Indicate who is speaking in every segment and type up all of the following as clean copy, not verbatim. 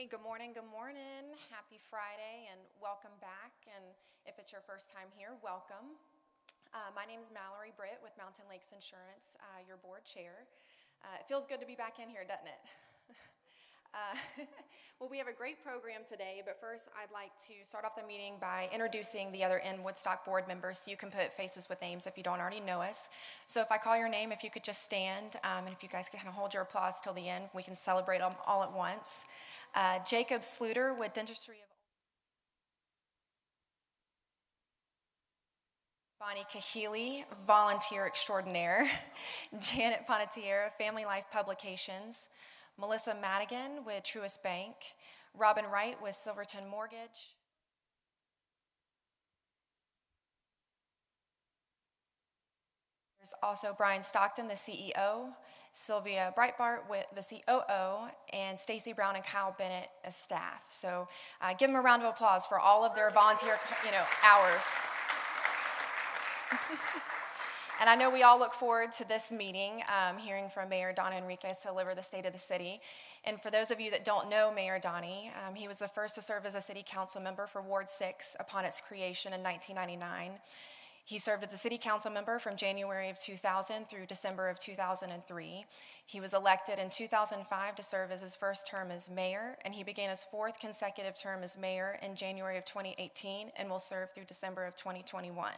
Speaker 1: Hey, good morning, Happy Friday, and welcome back. And if it's your first time here, welcome. My name is Mallory Britt with Mountain Lakes Insurance, your board chair. It feels good to be back in here, doesn't it? Well, we have a great program today, but first I'd like to start off the meeting by introducing the other Woodstock board members so you can put faces with names if you don't already know us. So if I call your name, if you could just stand, and if you guys can kind of hold your applause till the end, we can celebrate them all at once. Jacob Sluter with Dentistry of Bonnie Kahili, volunteer extraordinaire. Janet Panettiere, Family Life Publications. Melissa Madigan with Truist Bank. Robin Wright with Silverton Mortgage. There's also Brian Stockton, the CEO. Sylvia Breitbart with the COO, and Stacy Brown and Kyle Bennett as staff. So give them a round of applause for all of their volunteer, hours. And I know we all look forward to this meeting, hearing from Mayor Donna Enriquez to deliver the state of the city. And for those of you that don't know Mayor Donnie, he was the first to serve as a city council member for Ward 6 upon its creation in 1999. He served as a city council member from January of 2000 through December of 2003. He was elected in 2005 to serve as his first term as mayor, and he began his fourth consecutive term as mayor in January of 2018 and will serve through December of 2021.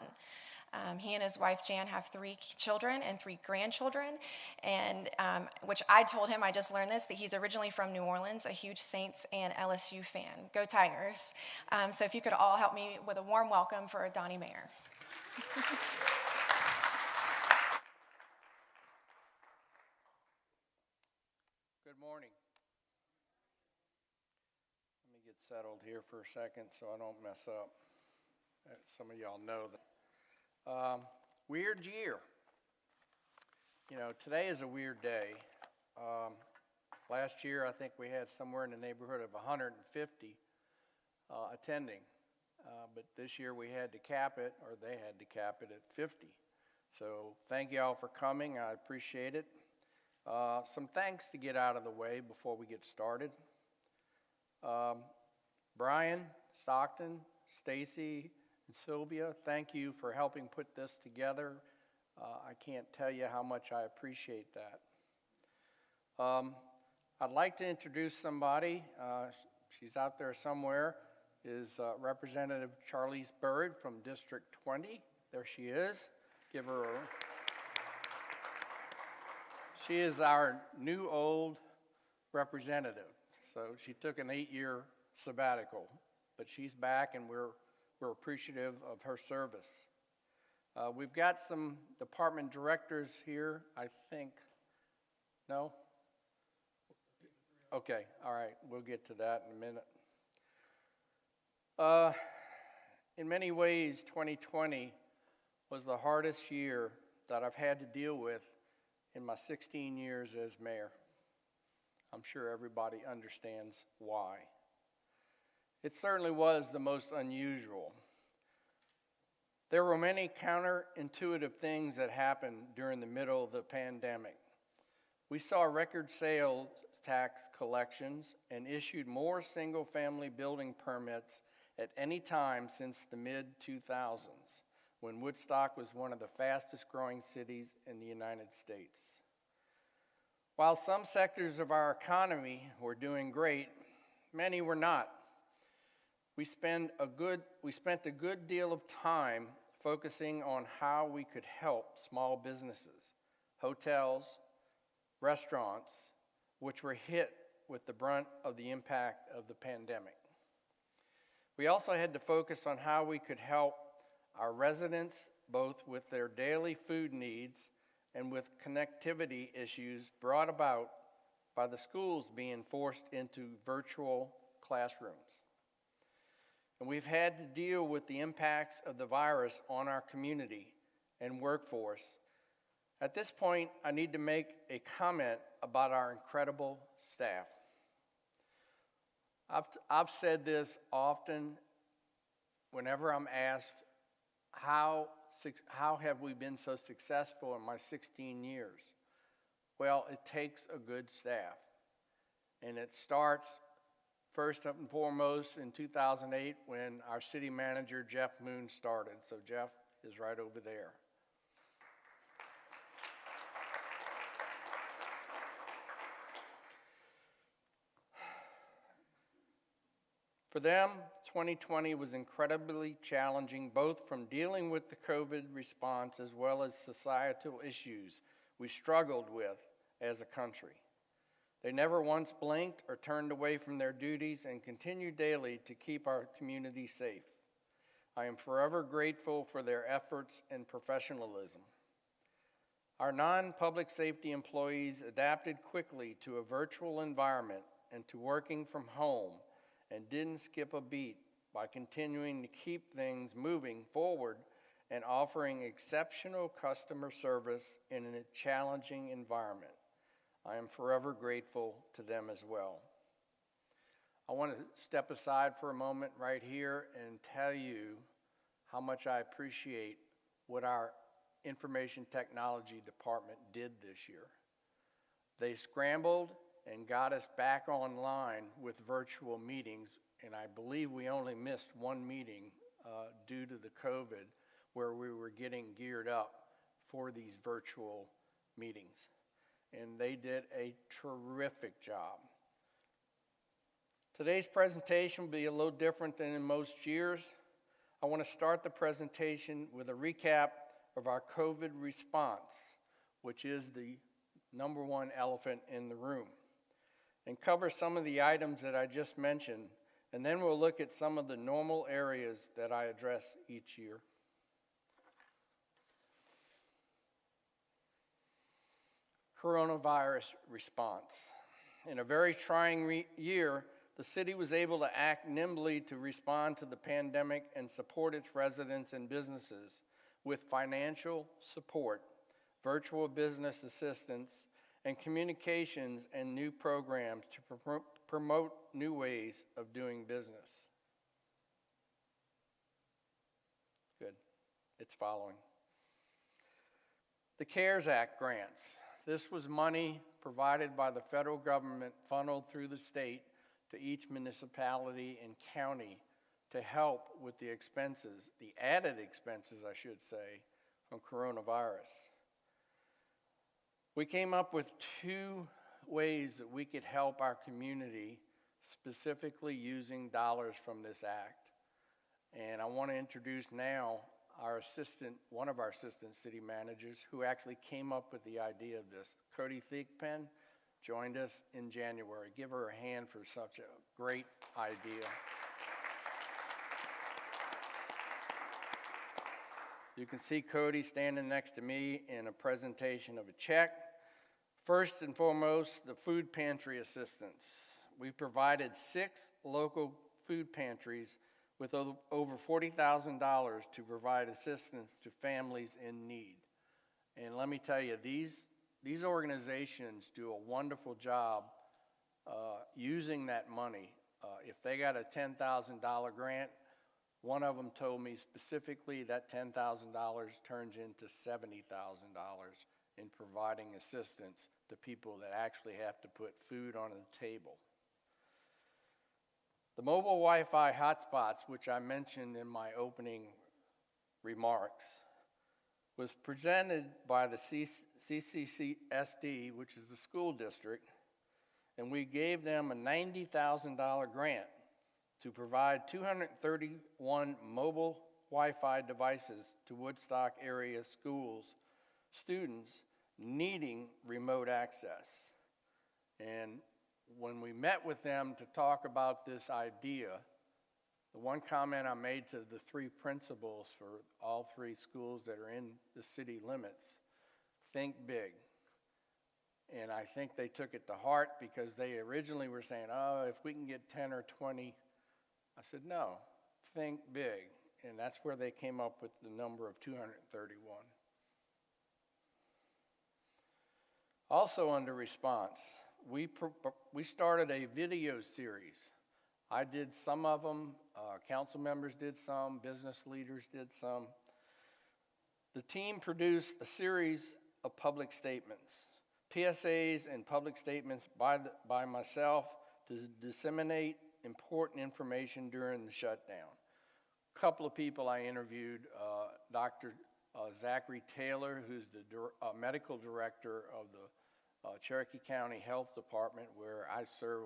Speaker 1: He and his wife Jan have 3 children and 3 grandchildren, and which I told him, I just learned this, that he's originally from New Orleans, a huge Saints and LSU fan. Go Tigers. So if you could all help me with a warm welcome for Donnie Mayor.
Speaker 2: Good morning. Let me get settled here for a second so I don't mess up. Some of y'all know that. Weird year. Today is a weird day. Last year, I think we had somewhere in the neighborhood of 150 attending. But this year we had to cap it, or they had to cap it at 50. So thank you all for coming. I appreciate it. Some thanks to get out of the way before we get started. Brian, Stockton, Stacy, and Sylvia, thank you for helping put this together. I can't tell you how much I appreciate that. I'd like to introduce somebody. She's out there somewhere. Is Representative Charlize Bird from District 20. There she is. Give her a... She is our new old representative. So she took an 8-year sabbatical, but she's back, and we're appreciative of her service. We've got some department directors here, I think. No? Okay, all right, we'll get to that in a minute. In many ways, 2020 was the hardest year that I've had to deal with in my 16 years as mayor. I'm sure everybody understands why. It certainly was the most unusual. There were many counterintuitive things that happened during the middle of the pandemic. We saw record sales tax collections and issued more single-family building permits at any time since the mid-2000s, when Woodstock was one of the fastest-growing cities in the United States. While some sectors of our economy were doing great, many were not. We spent a good deal of time focusing on how we could help small businesses, hotels, restaurants, which were hit with the brunt of the impact of the pandemic. We also had to focus on how we could help our residents both with their daily food needs and with connectivity issues brought about by the schools being forced into virtual classrooms. And we've had to deal with the impacts of the virus on our community and workforce. At this point, I need to make a comment about our incredible staff. I've said this often whenever I'm asked, how have we been so successful in my 16 years? Well, it takes a good staff. And it starts first and foremost in 2008 when our city manager, Jeff Moon, started. So Jeff is right over there. For them, 2020 was incredibly challenging, both from dealing with the COVID response as well as societal issues we struggled with as a country. They never once blinked or turned away from their duties and continued daily to keep our community safe. I am forever grateful for their efforts and professionalism. Our non-public safety employees adapted quickly to a virtual environment and to working from home and didn't skip a beat by continuing to keep things moving forward and offering exceptional customer service in a challenging environment. I am forever grateful to them as well. I want to step aside for a moment right here and tell you how much I appreciate what our information technology department did this year. They scrambled and got us back online with virtual meetings, and I believe we only missed one meeting due to the COVID, where we were getting geared up for these virtual meetings. And they did a terrific job. Today's presentation will be a little different than in most years. I want to start the presentation with a recap of our COVID response, which is the number one elephant in the room, and cover some of the items that I just mentioned, and then we'll look at some of the normal areas that I address each year. Coronavirus response. In a very trying year, the city was able to act nimbly to respond to the pandemic and support its residents and businesses with financial support, virtual business assistance, and communications and new programs to promote new ways of doing business. Good, it's following. The CARES Act grants. This was money provided by the federal government funneled through the state to each municipality and county to help with the expenses, the added expenses, I should say, from coronavirus. We came up with two ways that we could help our community, specifically using dollars from this act. And I want to introduce now one of our assistant city managers who actually came up with the idea of this. Cody Thigpen joined us in January. Give her a hand for such a great idea. You can see Cody standing next to me in a presentation of a check. First and foremost, the food pantry assistance. We provided 6 local food pantries with over $40,000 to provide assistance to families in need. And let me tell you, these organizations do a wonderful job using that money. If they got a $10,000 grant, one of them told me specifically that $10,000 turns into $70,000 in providing assistance to people that actually have to put food on the table. The mobile Wi-Fi hotspots, which I mentioned in my opening remarks, was presented by the CCCSD, which is the school district, and we gave them a $90,000 grant to provide 231 mobile Wi-Fi devices to Woodstock area schools, students needing remote access. And when we met with them to talk about this idea, the one comment I made to the 3 principals for all 3 schools that are in the city limits, think big. And I think they took it to heart because they originally were saying, oh, if we can get 10 or 20. I said, no, think big. And that's where they came up with the number of 231. Also under response, we started a video series. I did some of them, council members did some, business leaders did some. The team produced a series of public statements, PSAs and public statements by myself to disseminate important information during the shutdown. A couple of people I interviewed, Dr. Zachary Taylor, who's the medical director of the Cherokee County Health Department, where I serve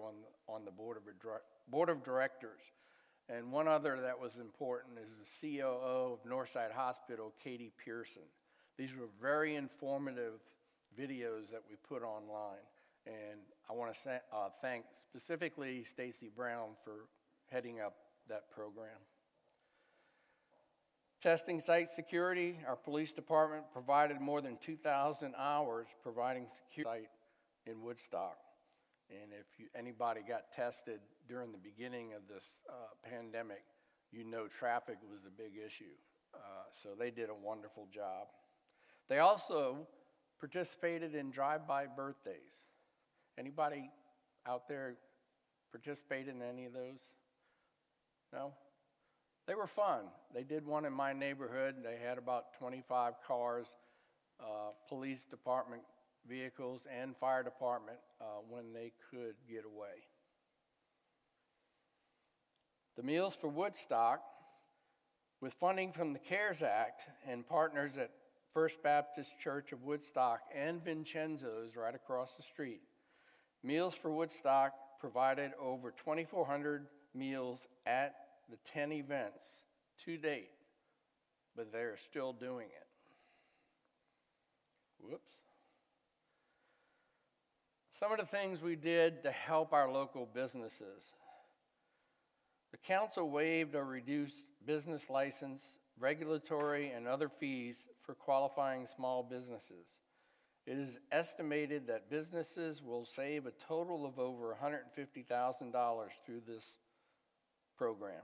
Speaker 2: on the board of directors. And one other that was important is the COO of Northside Hospital, Katie Pearson. These were very informative videos that we put online. And I want to thank specifically Stacy Brown for heading up that program. Testing site security, our police department provided more than 2,000 hours providing security in Woodstock. And if anybody got tested during the beginning of this pandemic, you know traffic was a big issue. So they did a wonderful job. They also participated in drive-by birthdays. Anybody out there participate in any of those? No? They were fun. They did one in my neighborhood. They had about 25 cars, police department vehicles, and fire department when they could get away. The Meals for Woodstock, with funding from the CARES Act and partners at First Baptist Church of Woodstock and Vincenzo's right across the street, Meals for Woodstock provided over 2,400 meals at the 10 events to date, but they're still doing it. Whoops. Some of the things we did to help our local businesses. The council waived or reduced business license, regulatory, and other fees for qualifying small businesses. It is estimated that businesses will save a total of over $150,000 through this program.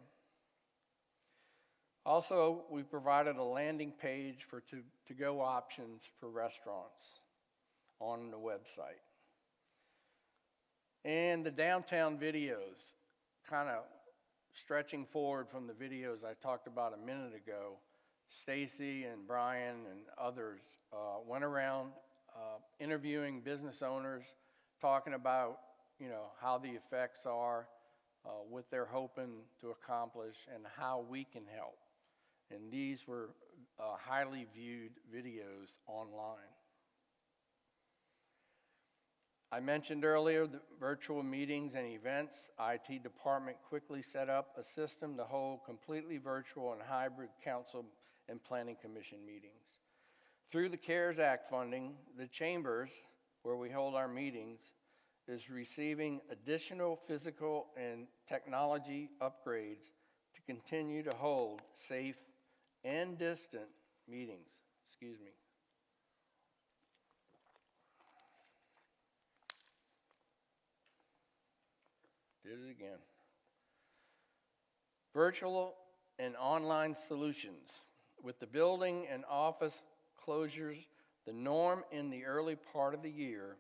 Speaker 2: Also, we provided a landing page for to-go options for restaurants on the website. And the downtown videos, kind of stretching forward from the videos I talked about a minute ago, Stacy and Brian and others went around interviewing business owners, talking about how the effects are, what they're hoping to accomplish, and how we can help. And these were highly viewed videos online. I mentioned earlier the virtual meetings and events. IT department quickly set up a system to hold completely virtual and hybrid council and planning commission meetings. Through the CARES Act funding, the chambers, where we hold our meetings, is receiving additional physical and technology upgrades to continue to hold safe and distant meetings. Excuse me. Did it again. Virtual and online solutions. With the building and office closures the norm in the early part of the year,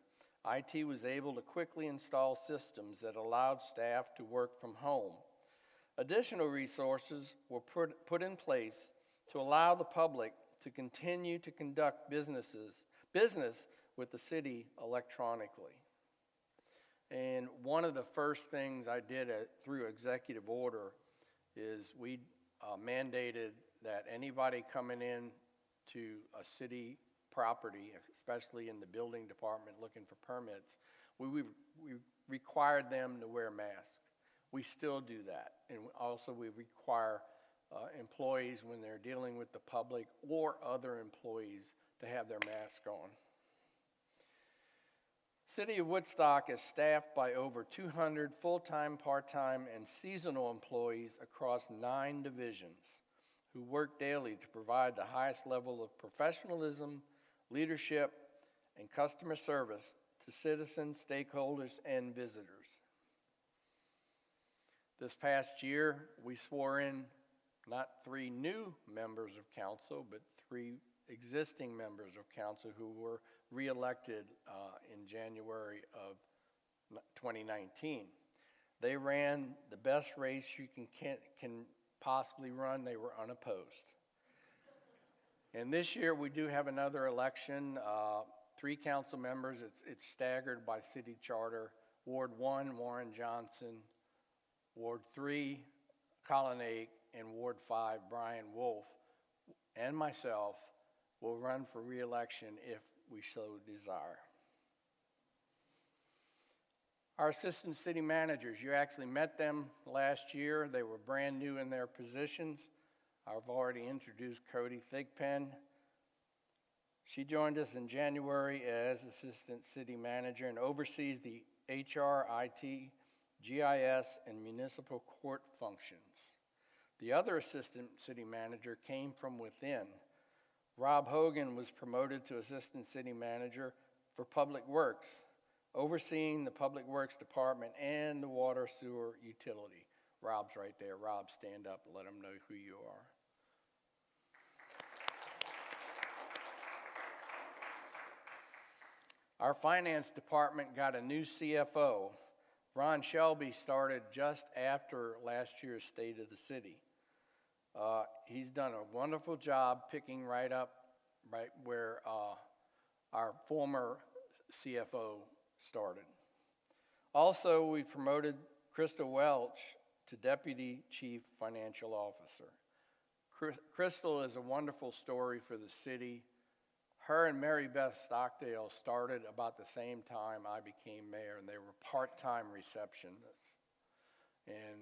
Speaker 2: IT was able to quickly install systems that allowed staff to work from home. Additional resources were put in place to allow the public to continue to conduct business with the city electronically. And one of the first things I did through executive order is we mandated that anybody coming in to a city property, especially in the building department looking for permits, we required them to wear masks. We still do that. And also we require employees when they're dealing with the public or other employees to have their mask on. City of Woodstock is staffed by over 200 full-time, part-time, and seasonal employees across 9 divisions who work daily to provide the highest level of professionalism, leadership, and customer service to citizens, stakeholders, and visitors. This past year, we swore in not 3 new members of council, but 3 existing members of council who were re-elected in January of 2019. They ran the best race you can possibly run. They were unopposed. And this year we do have another election, 3 council members. It's staggered by city charter. Ward 1, Warren Johnson. Ward 3, Colonnade, and Ward 5, Brian Wolf, and myself will run for re-election if we so desire. Our assistant city managers, you actually met them last year. They were brand new in their positions. I've already introduced Cody Thigpen. She joined us in January as assistant city manager and oversees the HR, IT, GIS, and municipal court functions. The other assistant city manager came from within. Rob Hogan was promoted to assistant city manager for public works, overseeing the public works department and the water sewer utility. Rob's right there. Rob, stand up and let them know who you are. Our finance department got a new CFO. Ron Shelby started just after last year's State of the City. He's done a wonderful job picking right up right where our former CFO started. Also, we promoted Crystal Welch to Deputy Chief Financial Officer. Crystal is a wonderful story for the city. Her and Mary Beth Stockdale started about the same time I became mayor, and they were part-time receptionists. And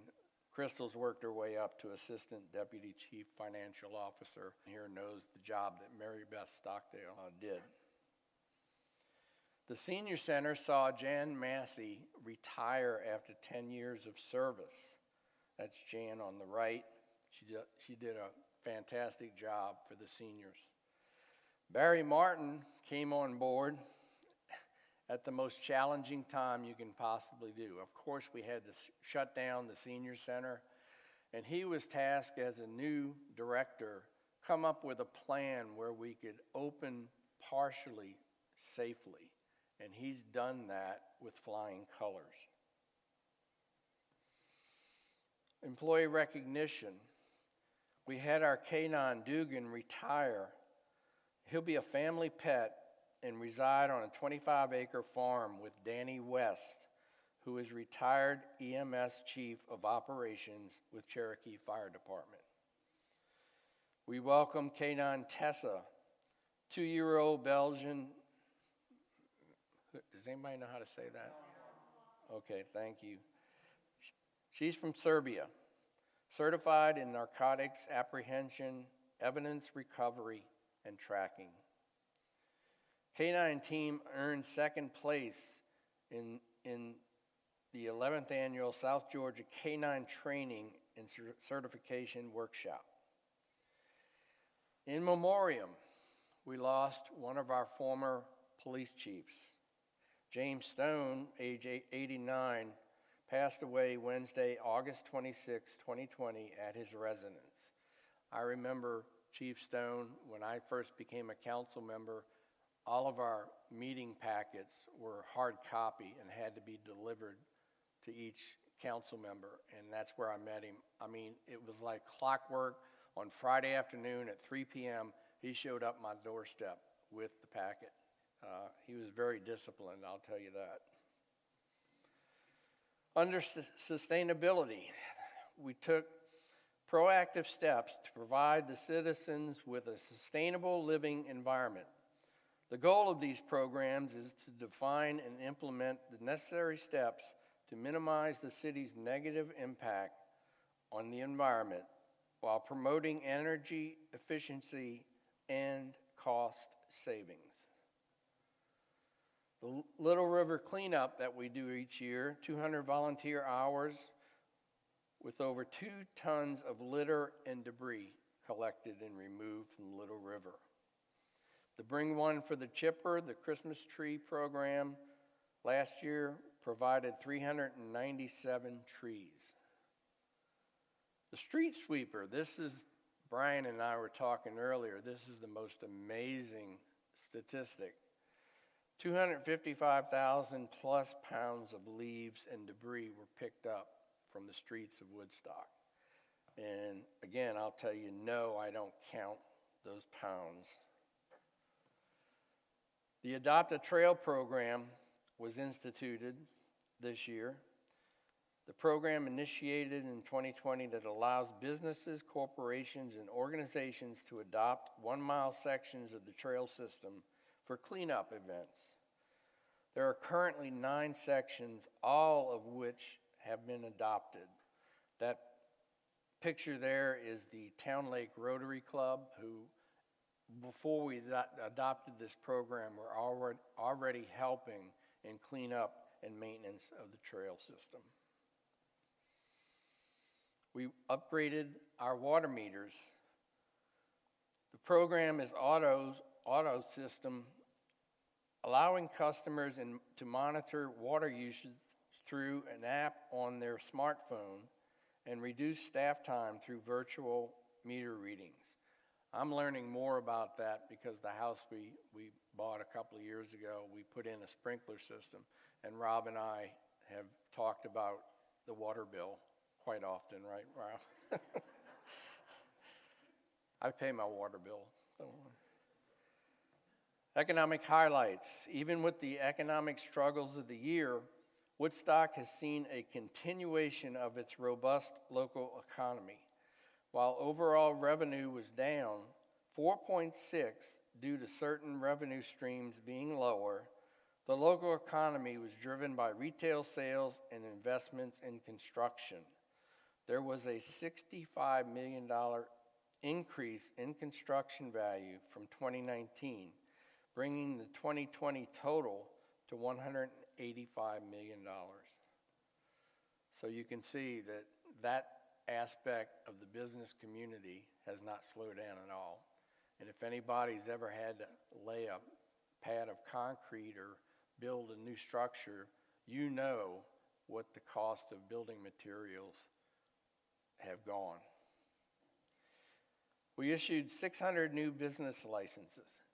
Speaker 2: Crystal's worked her way up to Assistant Deputy Chief Financial Officer. Here knows the job that Mary Beth Stockdale did. The Senior Center saw Jan Massey retire after 10 years of service. That's Jan on the right. She did a fantastic job for the seniors. Barry Martin came on board at the most challenging time you can possibly do. Of course, we had to shut down the Senior Center, and he was tasked as a new director, come up with a plan where we could open partially safely, and he's done that with flying colors. Employee recognition. We had our canine Dugan retire. He'll be a family pet and reside on a 25-acre farm with Danny West, who is retired EMS Chief of Operations with Cherokee Fire Department. We welcome canine Tessa, 2-year-old Belgian. Does anybody know how to say that? Okay, thank you. She's from Serbia, certified in narcotics apprehension, evidence recovery, and tracking. Canine team earned second place in the 11th annual South Georgia Canine Training and Certification Workshop. In memoriam, we lost one of our former police chiefs. James Stone, age 89, passed away Wednesday, August 26, 2020, at his residence. I remember Chief Stone, when I first became a council member, all of our meeting packets were hard copy and had to be delivered to each council member, and that's where I met him. I mean, it was like clockwork. On Friday afternoon at 3 p.m., he showed up my doorstep with the packet. He was very disciplined, I'll tell you that. Under sustainability, we took proactive steps to provide the citizens with a sustainable living environment. The goal of these programs is to define and implement the necessary steps to minimize the city's negative impact on the environment while promoting energy efficiency and cost savings. The Little River cleanup that we do each year, 200 volunteer hours with over 2 tons of litter and debris collected and removed from Little River. The Bring One for the Chipper, the Christmas tree program, last year provided 397 trees. The street sweeper, this is, Brian and I were talking earlier, this is the most amazing statistic. 255,000 plus pounds of leaves and debris were picked up from the streets of Woodstock. And again, I'll tell you, no, I don't count those pounds. The Adopt a Trail program was instituted this year. The program initiated in 2020 that allows businesses, corporations, and organizations to adopt 1-mile sections of the trail system for cleanup events. There are currently 9 sections, all of which have been adopted. That picture there is the Town Lake Rotary Club, who, before we adopted this program, were already helping in cleanup and maintenance of the trail system. We upgraded our water meters. The program is auto system, allowing customers to monitor water usage through an app on their smartphone and reduce staff time through virtual meter readings. I'm learning more about that because the house we bought a couple of years ago, we put in a sprinkler system, and Rob and I have talked about the water bill quite often, right, Rob? I pay my water bill. Economic highlights. Even with the economic struggles of the year, Woodstock has seen a continuation of its robust local economy. While overall revenue was down 4.6 due to certain revenue streams being lower, the local economy was driven by retail sales and investments in construction. There was a $65 million increase in construction value from 2019, bringing the 2020 total to $185 million. So you can see that aspect of the business community has not slowed down at all. And if anybody's ever had to lay a pad of concrete or build a new structure, you know what the cost of building materials have gone. We issued 600 new business licenses.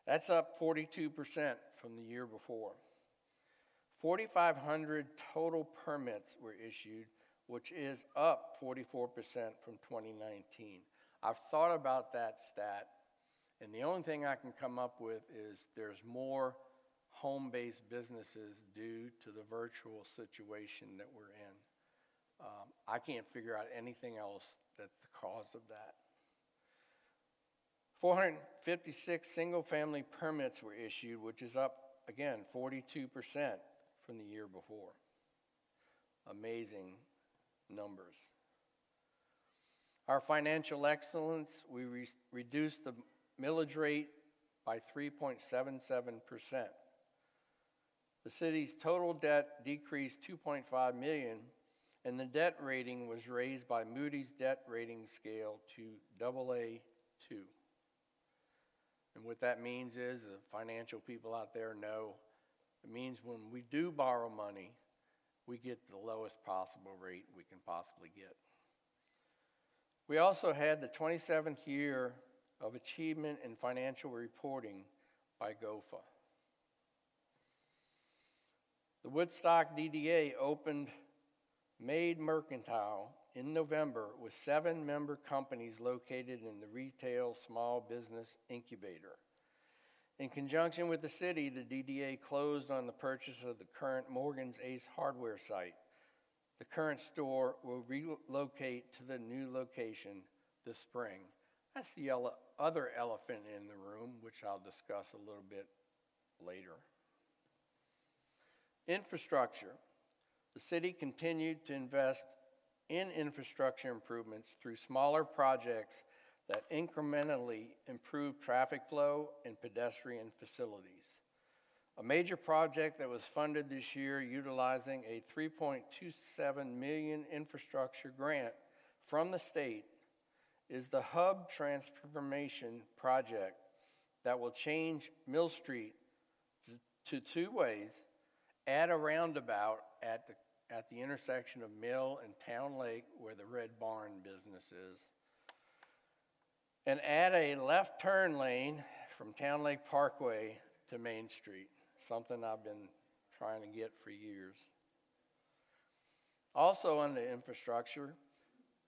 Speaker 2: That's up 42% from the year before. 4,500 total permits were issued, which is up 44% from 2019. I've thought about that stat, and the only thing I can come up with is there's more home-based businesses due to the virtual situation that we're in. I can't figure out anything else that's the cause of that. 456 single-family permits were issued, which is up, again, 42% from the year before. Amazing numbers. Our financial excellence, we reduced the millage rate by 3.77%. The city's total debt decreased $2.5 million, and the debt rating was raised by Moody's debt rating scale to AA2. And what that means is, the financial people out there know, it means when we do borrow money, we get the lowest possible rate we can possibly get. We also had the 27th year of achievement in financial reporting by GOFA. The Woodstock DDA opened Made Mercantile in November with 7 member companies located in the Retail Small Business Incubator. In conjunction with the city, the DDA closed on the purchase of the current Morgan's Ace Hardware site. The current store will relocate to the new location this spring. That's the other elephant in the room, which I'll discuss a little bit later. Infrastructure. The city continued to invest in infrastructure improvements through smaller projects that incrementally improve traffic flow and pedestrian facilities. A major project that was funded this year utilizing a $3.27 million infrastructure grant from the state is the Hub Transformation Project that will change Mill Street to 2 ways, add a roundabout at the intersection of Mill and Town Lake, where the Red Barn business is, and add a left turn lane from Town Lake Parkway to Main Street, something I've been trying to get for years. Also on the infrastructure,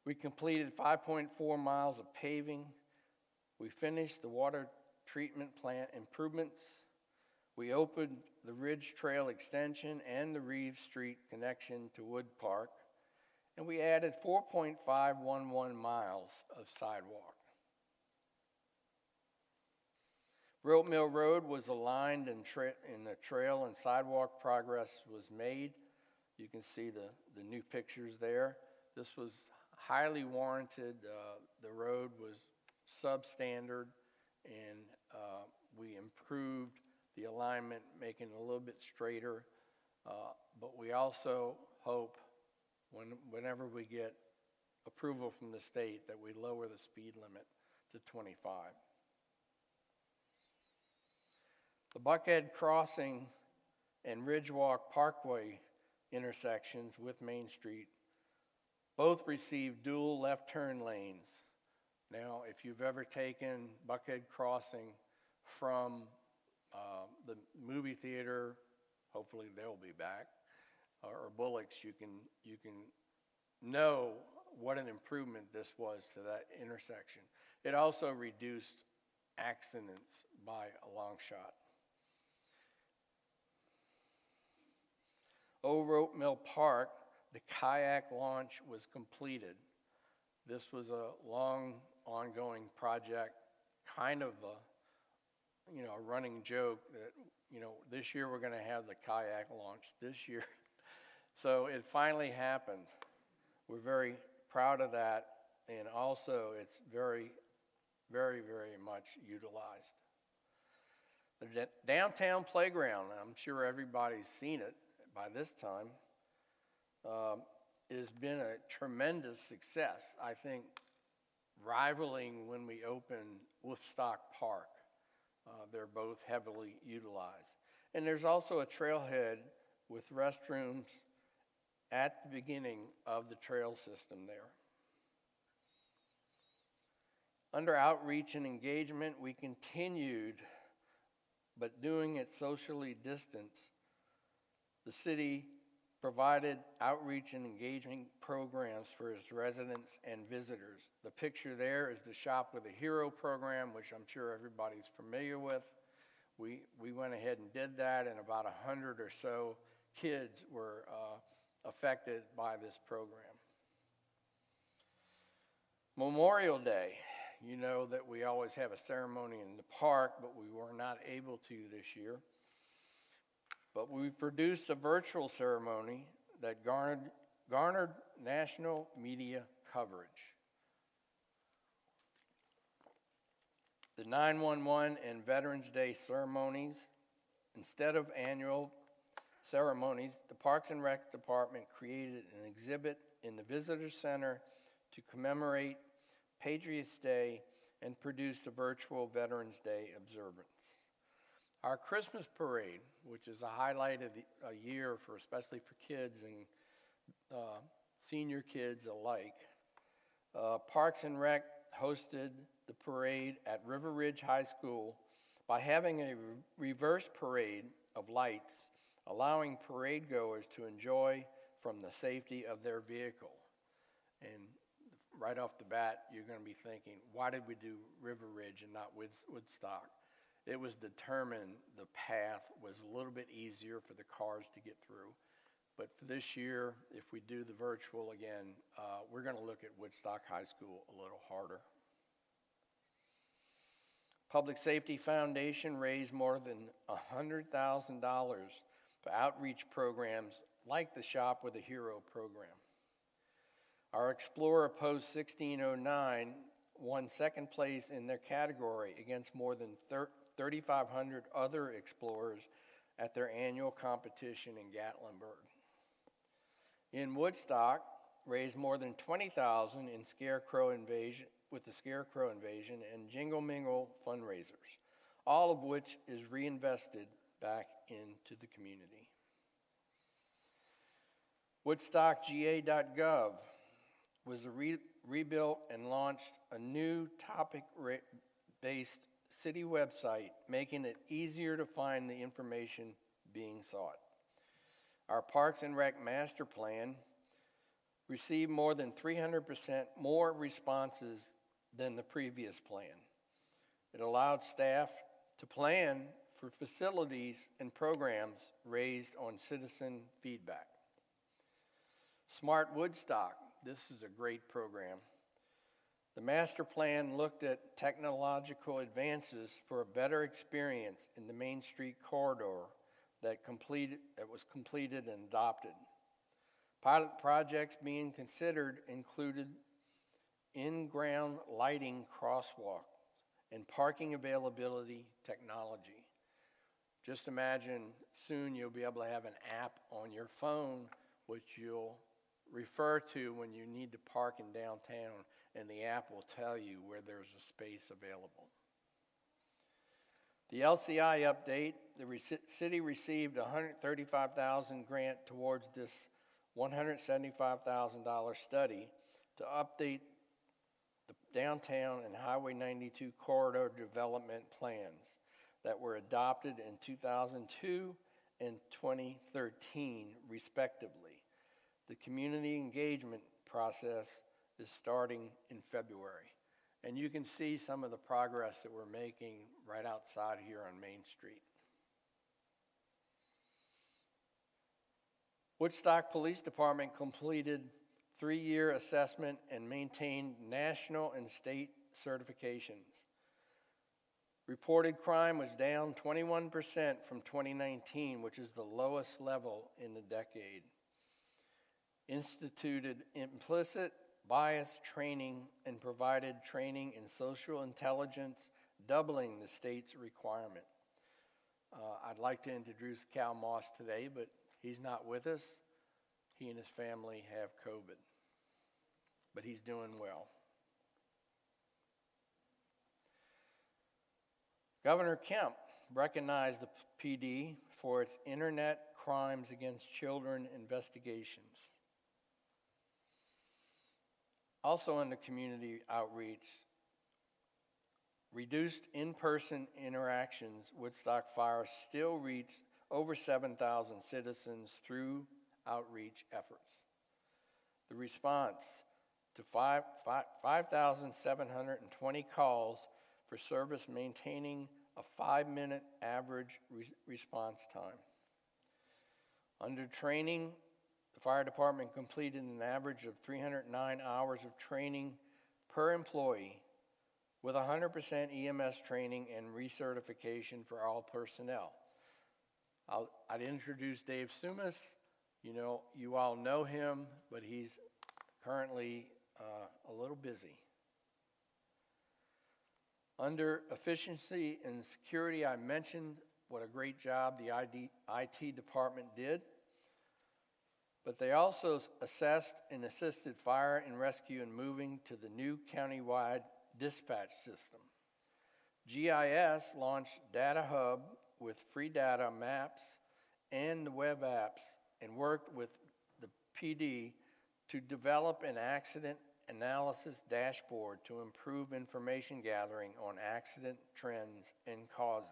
Speaker 2: we completed 5.4 miles of paving. We finished the water treatment plant improvements. We opened the Ridge Trail extension and the Reeves Street connection to Wood Park, and we added 4.511 miles of sidewalk. Rope Mill Road was aligned and the trail and sidewalk progress was made. You can see the new pictures there. This was highly warranted. The road was substandard, and we improved the alignment, making it a little bit straighter. But we also hope, whenever we get approval from the state, that we lower the speed limit to 25. The Buckhead Crossing and Ridgewalk Parkway intersections with Main Street both receive dual left turn lanes. Now, if you've ever taken Buckhead Crossing from the movie theater, hopefully they'll be back, or Bullock's, you can know what an improvement this was to that intersection. It also reduced accidents by a long shot. Old Rope Mill Park, the kayak launch was completed. This was a long, ongoing project, kind of a running joke that, this year we're going to have the kayak launch this year. So it finally happened. We're very proud of that, and also it's very, very, very much utilized. The downtown playground, I'm sure everybody's seen it by this time, has been a tremendous success, I think, rivaling when we opened Woodstock Park. They're both heavily utilized. And there's also a trailhead with restrooms at the beginning of the trail system there. Under outreach and engagement, we continued, but doing it socially distanced. The city provided outreach and engagement programs for its residents and visitors. The picture there is the Shop with a Hero program, which I'm sure everybody's familiar with. We went ahead and did that, and about 100 or so kids were affected by this program. Memorial Day, you know that we always have a ceremony in the park, but we were not able to this year. But we produced a virtual ceremony that garnered national media coverage. The 9/11 and Veterans Day ceremonies, instead of annual ceremonies, the Parks and Rec Department created an exhibit in the Visitor Center to commemorate Patriots Day and produced a virtual Veterans Day observance. Our Christmas parade, which is a highlight of a year for especially for kids and senior kids alike, Parks and Rec hosted the parade at River Ridge High School by having a reverse parade of lights, allowing parade goers to enjoy from the safety of their vehicle. And right off the bat, you're going to be thinking, why did we do River Ridge and not Woodstock? It was determined the path was a little bit easier for the cars to get through. But for this year, if we do the virtual again, we're going to look at Woodstock High School a little harder. Public Safety Foundation raised more than $100,000 for outreach programs like the Shop with a Hero program. Our Explorer Post 1609 won second place in their category against more than 3,500 other explorers at their annual competition in Gatlinburg. In Woodstock, raised more than $20,000 in Scarecrow Invasion with the Scarecrow Invasion and Jingle Mingle fundraisers, all of which is reinvested back into the community. WoodstockGA.gov was rebuilt and launched a new topic-based city website, making it easier to find the information being sought. Our Parks and Rec Master Plan received more than 300% more responses than the previous plan. It allowed staff to plan for facilities and programs raised on citizen feedback. Smart Woodstock, this is a great program. The master plan looked at technological advances for a better experience in the Main Street corridor that was completed and adopted. Pilot projects being considered included in-ground lighting crosswalk and parking availability technology. Just imagine soon you'll be able to have an app on your phone which you'll refer to when you need to park in downtown, and the app will tell you where there's a space available. The LCI update, the city received a $135,000 grant towards this $175,000 study to update the downtown and Highway 92 corridor development plans that were adopted in 2002 and 2013, respectively. The community engagement process is starting in February. And you can see some of the progress that we're making right outside here on Main Street. Woodstock Police Department completed 3-year assessment and maintained national and state certifications. Reported crime was down 21% from 2019, which is the lowest level in a decade. Instituted implicit bias training and provided training in social intelligence, doubling the state's requirement. I'd like to introduce Cal Moss today, but he's not with us. He and his family have COVID, but he's doing well. Governor Kemp recognized the PD for its internet crimes against children investigations. Also under community outreach, reduced in-person interactions, Woodstock Fire still reached over 7,000 citizens through outreach efforts. The response to 5,720 calls for service maintaining a 5-minute average response time. Under training, the fire department completed an average of 309 hours of training per employee with 100% EMS training and recertification for all personnel. I'd introduce Dave Sumas. You all know him, but he's currently a little busy. Under efficiency and security, I mentioned what a great job the IT department did, but they also assessed and assisted fire and rescue in moving to the new countywide dispatch system. GIS launched Data Hub with free data, maps, and the web apps, and worked with the PD to develop an accident analysis dashboard to improve information gathering on accident trends and causes.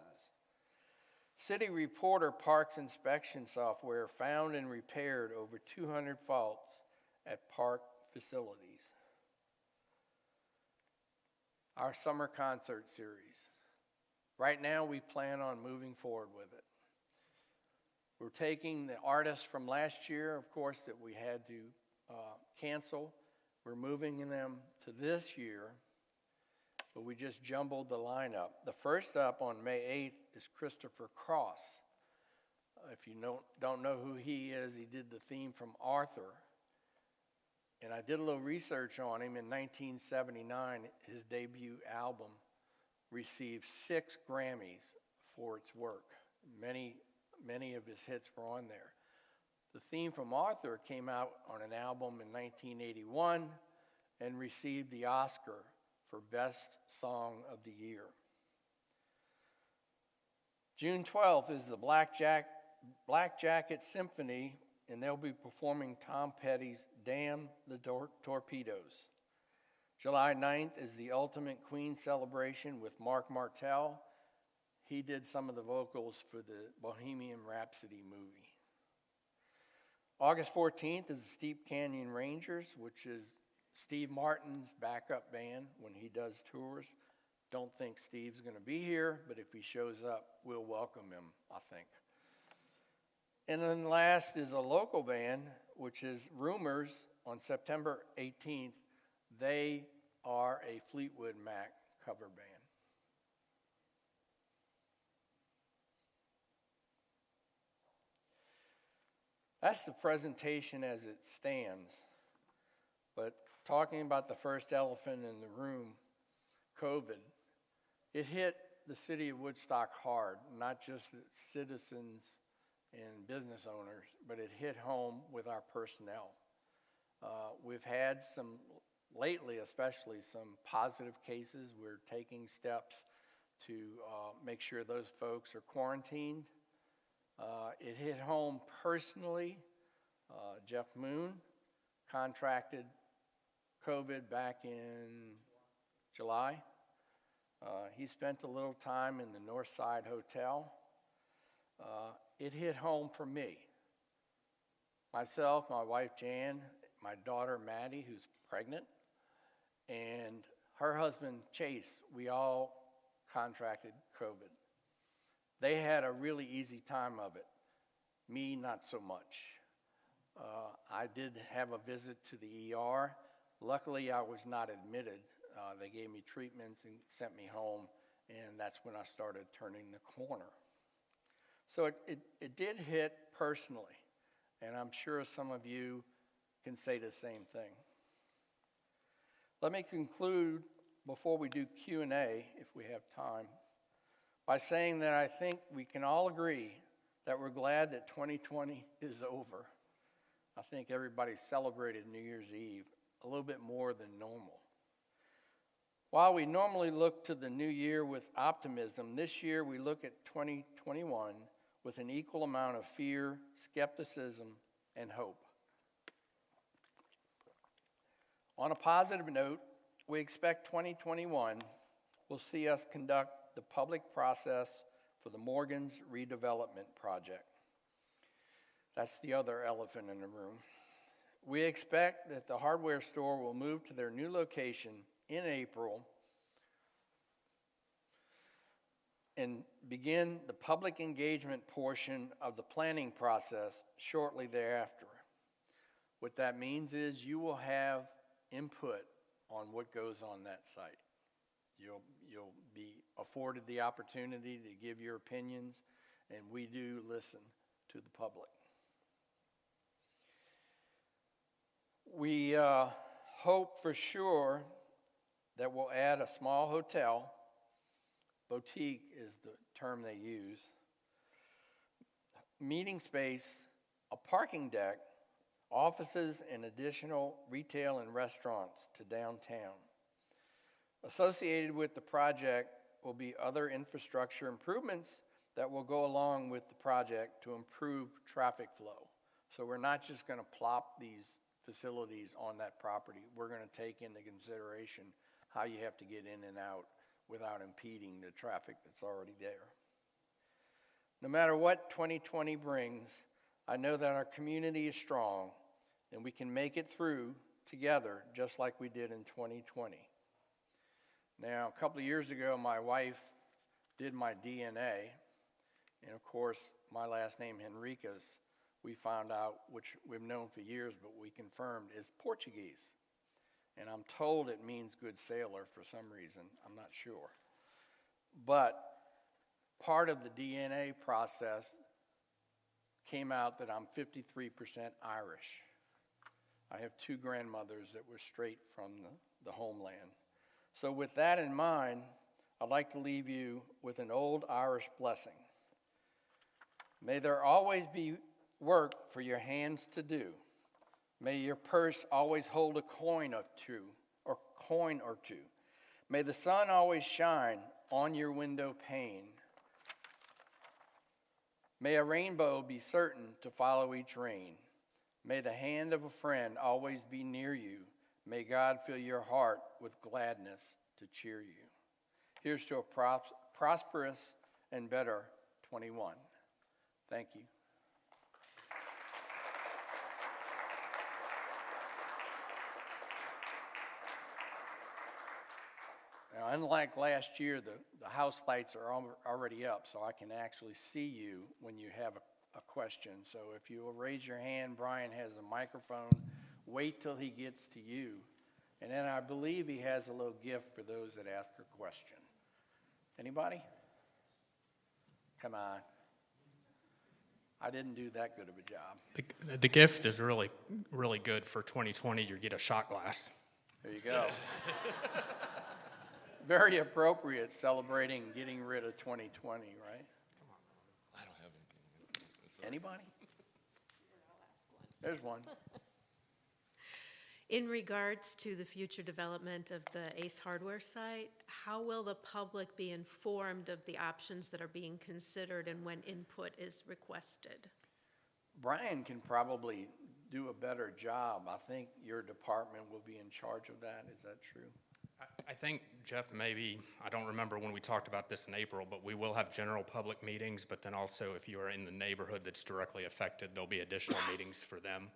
Speaker 2: City Reporter Parks inspection software found and repaired over 200 faults at park facilities. Our summer concert series. Right now, we plan on moving forward with it. We're taking the artists from last year, of course, that we had to cancel. We're moving them to this year, but we just jumbled the lineup. The first up on May 8th is Christopher Cross. If you don't know who he is, he did the theme from Arthur. And I did a little research on him. In 1979, his debut album received 6 Grammys for its work. Many of his hits were on there. The theme from Arthur came out on an album in 1981 and received the Oscar for Best Song of the Year. June 12th is the Black Jacket Symphony, and they'll be performing Tom Petty's Damn the Torpedoes. July 9th is the Ultimate Queen celebration with Mark Martel. He did some of the vocals for the Bohemian Rhapsody movie. August 14th is the Steep Canyon Rangers, which is Steve Martin's backup band when he does tours. Don't think Steve's going to be here, but if he shows up, we'll welcome him, I think. And then last is a local band, which is Rumors on September 18th. They are a Fleetwood Mac cover band. That's the presentation as it stands. But talking about the first elephant in the room, COVID, it hit the city of Woodstock hard, not just citizens and business owners, but it hit home with our personnel. We've had some, lately especially, some positive cases. We're taking steps to make sure those folks are quarantined. It hit home personally. Jeff Moon contracted COVID back in July. He spent a little time in the Northside Hotel. It hit home for me. Myself, my wife Jan, my daughter Maddie, who's pregnant, and her husband Chase, we all contracted COVID. They had a really easy time of it. Me, not so much. I did have a visit to the ER. Luckily, I was not admitted. They gave me treatments and sent me home, and that's when I started turning the corner. So it did hit personally, and I'm sure some of you can say the same thing. Let me conclude before we do Q&A, if we have time, by saying that I think we can all agree that we're glad that 2020 is over. I think everybody celebrated New Year's Eve a little bit more than normal. While we normally look to the new year with optimism, this year we look at 2021 with an equal amount of fear, skepticism, and hope. On a positive note, we expect 2021 will see us conduct the public process for the Morgan's redevelopment project. That's the other elephant in the room. We expect that the hardware store will move to their new location in April and begin the public engagement portion of the planning process shortly thereafter. What that means is you will have input on what goes on that site. You'll be afforded the opportunity to give your opinions, and we do listen to the public. We hope for sure that we'll add a small hotel. Boutique is the term they use. Meeting space, a parking deck, offices, and additional retail and restaurants to downtown. Associated with the project will be other infrastructure improvements that will go along with the project to improve traffic flow. So we're not just going to plop these facilities on that property. We're going to take into consideration how you have to get in and out without impeding the traffic that's already there. No matter what 2020 brings, I know that our community is strong and we can make it through together just like we did in 2020. Now, a couple of years ago, my wife did my DNA, and of course, my last name, Henriquez, we found out, which we've known for years, but we confirmed, is Portuguese. And I'm told it means good sailor for some reason. I'm not sure. But part of the DNA process came out that I'm 53% Irish. I have two grandmothers that were straight from the homeland. So with that in mind, I'd like to leave you with an old Irish blessing. May there always be work for your hands to do. May your purse always hold a coin or two. May the sun always shine on your window pane. May a rainbow be certain to follow each rain. May the hand of a friend always be near you. May God fill your heart with gladness to cheer you. Here's to a prosperous and better 21. Thank you. Now, unlike last year, the house lights are already up, so I can actually see you when you have a question. So if you will raise your hand, Brian has a microphone. Wait till he gets to you. And then I believe he has a little gift for those that ask a question. Anybody? Come on. I didn't do that good of a job.
Speaker 3: The gift is really, really good for 2020. You get a shot glass.
Speaker 2: There you go. Very appropriate, celebrating getting rid of 2020, right?
Speaker 4: I don't have anything.
Speaker 2: Anybody? There's one.
Speaker 5: In regards to the future development of the Ace Hardware site, how will the public be informed of the options that are being considered and when input is requested?
Speaker 2: Brian can probably do a better job. I think your department will be in charge of that. Is that true?
Speaker 3: I think, Jeff, maybe, I don't remember when we talked about this in April, but we will have general public meetings, but then also if you are in the neighborhood that's directly affected, there'll be additional meetings for them.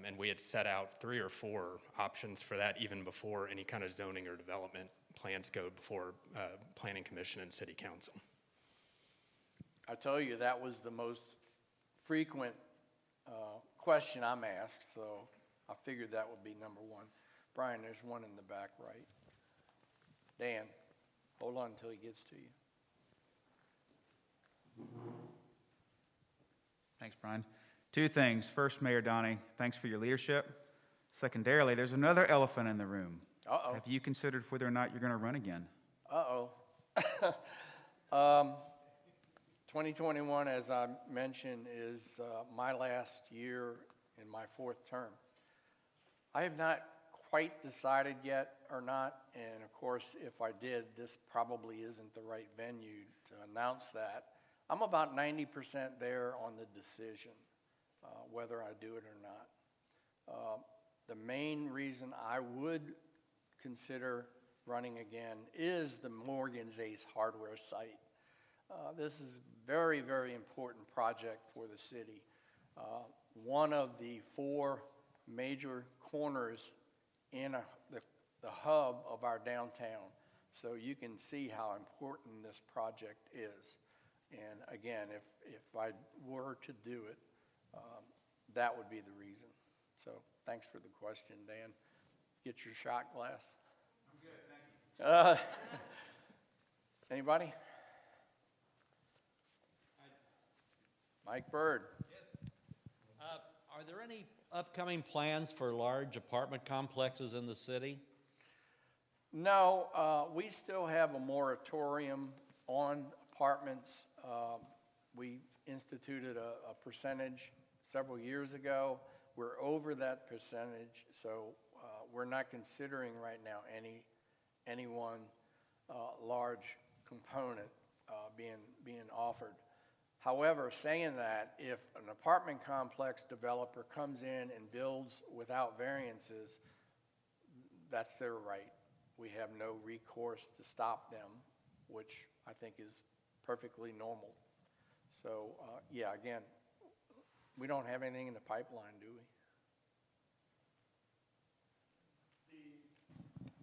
Speaker 3: And we had set out 3 or 4 options for that even before any kind of zoning or development plans go before Planning Commission and City Council.
Speaker 2: I tell you, that was the most frequent question I'm asked, so I figured that would be number one. Brian, there's one in the back right. Dan, hold on until he gets to you.
Speaker 6: Thanks, Brian. 2 things. First, Mayor Donnie, thanks for your leadership. Secondarily, there's another elephant in the room.
Speaker 2: Uh-oh.
Speaker 6: Have you considered whether or not you're going to run again?
Speaker 2: Uh-oh. 2021, as I mentioned, is my last year in my 4th term. I have not quite decided yet or not, and of course, if I did, this probably isn't the right venue to announce that. I'm about 90% there on the decision, whether I do it or not. The main reason I would consider running again is the Morgan's Ace Hardware site. This is a very, very important project for the city. One of the 4 major corners in the hub of our downtown. So you can see how important this project is. And again, if I were to do it, that would be the reason. So thanks for the question, Dan. Get your shot glass.
Speaker 6: I'm good, thank you.
Speaker 2: Anybody? Mike Bird.
Speaker 4: Yes. Are there any upcoming plans for large apartment complexes in the city?
Speaker 2: No, we still have a moratorium on apartments. We instituted a percentage several years ago. We're over that percentage, so we're not considering right now any one large component being offered. However, saying that, if an apartment complex developer comes in and builds without variances, that's their right. We have no recourse to stop them, which I think is perfectly normal. So, yeah, again, we don't have anything in the pipeline, do we?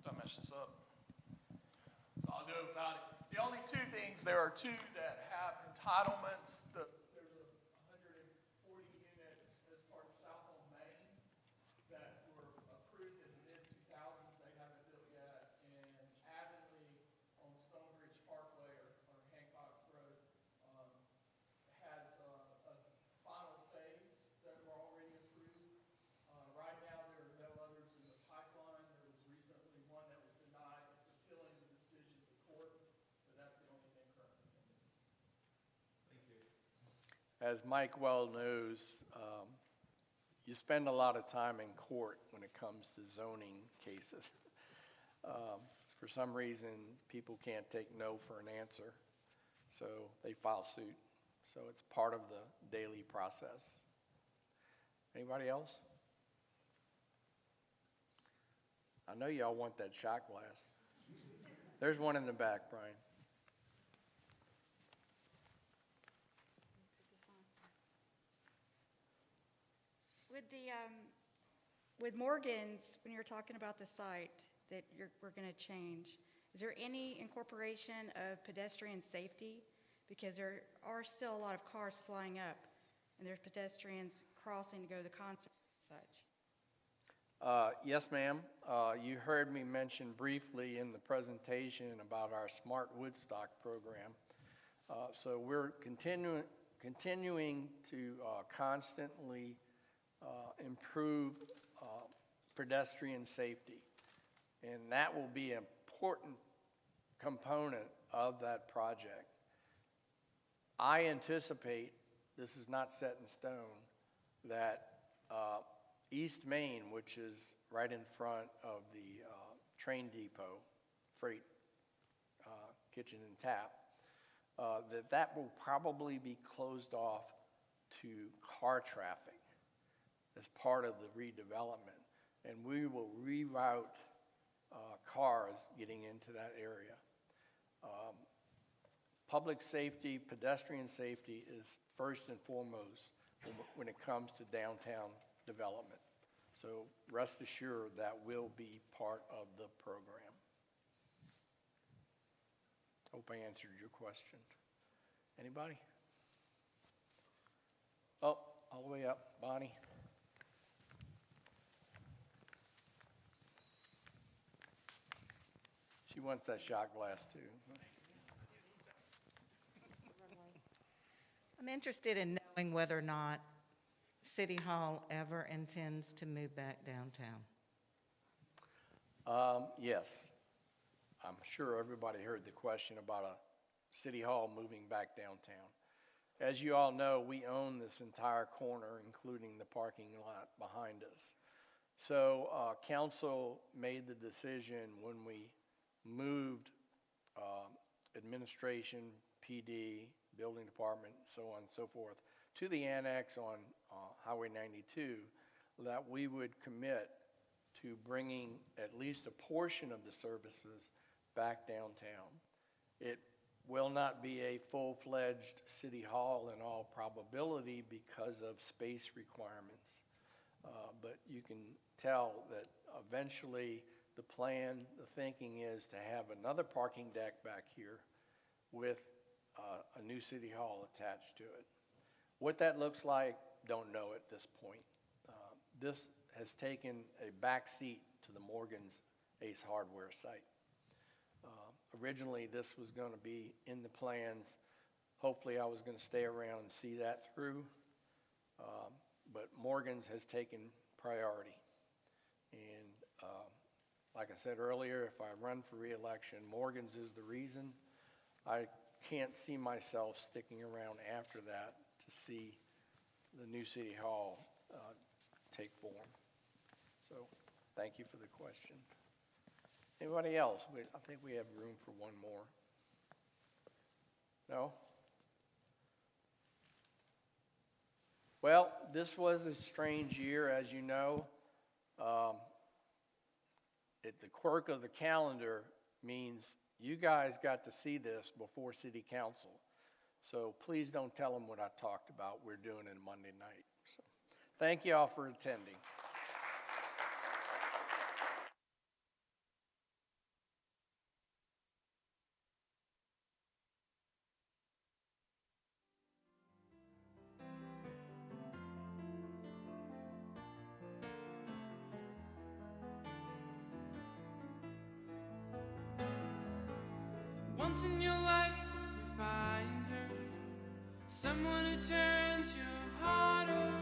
Speaker 7: Don't mess this up. So I'll do it without it. The only 2 things, there are 2 that have entitlements. There's 140 units as part of South on Main that were approved in the mid-2000s. They haven't built yet. And Avonlea on Stonebridge Parkway or Hancock Road has a final phase that were already approved. Right now, there are no others in the pipeline. There was recently one that was denied. It's appealing the decision to court, but that's the only thing currently pending.
Speaker 4: Thank you.
Speaker 2: As Mike well knows, you spend a lot of time in court when it comes to zoning cases. For some reason, people can't take no for an answer, so they file suit. So it's part of the daily process. Anybody else? I know y'all want that shot glass. There's one in the back, Brian.
Speaker 8: With Morgan's, when you're talking about the site that we're going to change, Is there any incorporation of pedestrian safety? Because there are still a lot of cars flying up, and there's pedestrians crossing to go to the concert and such.
Speaker 2: Yes, ma'am. You heard me mention briefly in the presentation about our Smart Woodstock program. So we're continuing to constantly improve pedestrian safety. And that will be an important component of that project. I anticipate, this is not set in stone, that East Main, which is right in front of the train depot, freight kitchen and tap, that will probably be closed off to car traffic as part of the redevelopment. And we will reroute cars getting into that area. Public safety, pedestrian safety is first and foremost when it comes to downtown development. So rest assured that will be part of the program. Hope I answered your question. Anybody? Oh, all the way up, Bonnie. She wants that shot glass too.
Speaker 9: I'm interested in knowing whether or not City Hall ever intends to move back downtown.
Speaker 2: Yes. I'm sure everybody heard the question about a City Hall moving back downtown. As you all know, we own this entire corner, including the parking lot behind us. So council made the decision when we moved administration, PD, building department, so on and so forth, to the annex on Highway 92, that we would commit to bringing at least a portion of the services back downtown. It will not be a full-fledged city hall in all probability because of space requirements. But you can tell that eventually the plan, the thinking is to have another parking deck back here with a new city hall attached to it. What that looks like, don't know at this point. This has taken a back seat to the Morgan's Ace Hardware site. Originally, this was going to be in the plans. Hopefully, I was going to stay around and see that through. But Morgan's has taken priority. And like I said earlier, if I run for re-election, Morgan's is the reason. I can't see myself sticking around after that to see the new city hall take form. So thank you for the question. Anybody else? I think we have room for one more. No? Well, this was a strange year, as you know. The quirk of the calendar means you guys got to see this before City Council. So please don't tell them what I talked about. We're doing it Monday night. So thank you all for attending.
Speaker 10: Once in your life, you find her, someone who turns your heart around.